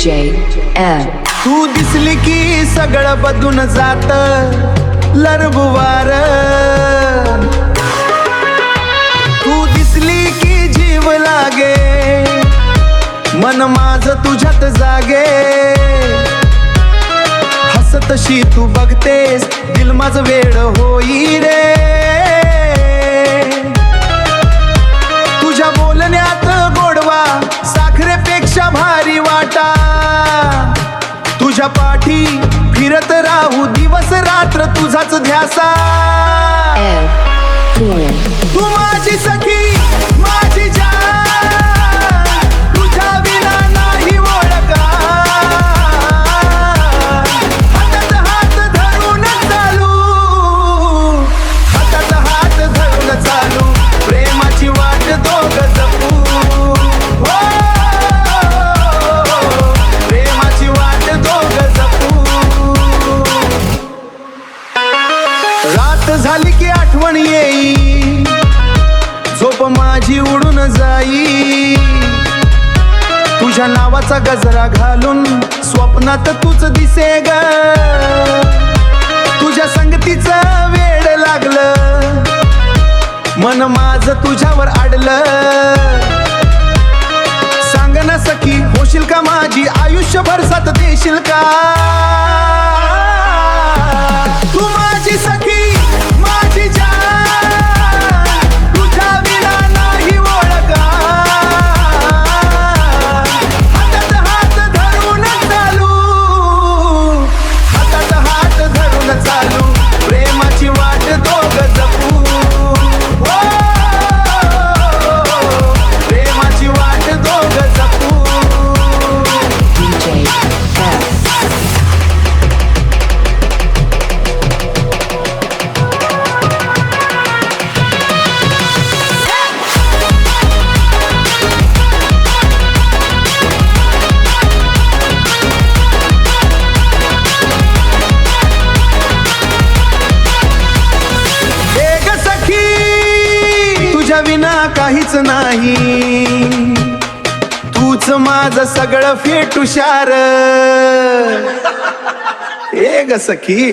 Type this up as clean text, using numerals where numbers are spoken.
DJ M. तू दिसली की सगळं बदून जात लरबुवार, तू दिसली की जीव लागे, मन माझ तुझ्यात जागे, हसतशी तू बघतेस दिल माझ वेड होई रे, तुझ्या बोलण्यात गोडवा साखरेपेक्षा भारी वाटा, तुझ्या पाठी फिरत राहू दिवस रात्र तुझाच ध्यासा, तू माझी सखी माझी जान, तुझ्या विना नाही ओळखा, हातात हात धरून चालू, हातात हात धरून चालू, प्रेमाची वाट दोघ जपू, हो, प्रेमाची वाट दोघ जपू. रात झाली की आठवण येई, झोप माझी उडून जाई, तुझ्या नावाचा गजरा घालून स्वप्नात तूच दिसे ग, तुझ्या संगतीचं वेड लागलं, मन माझ तुझ्यावर अडलं, सांग ना सखी होशील का माझी आयुष्यभर साथ देशील का, तू माझी सखी माझी जान, तुझ्या विना नाही ओळखा, हातात हात धरून चालू, हातात हात धरून चालू, प्रेमाची वाट दोघ जपू, हो, प्रेमाची वाट दोघ जपू. DJ M. एक सखी तुझ्या विना काहीच नाही, तूच माझं सगळं फेटुशार, एक सखी.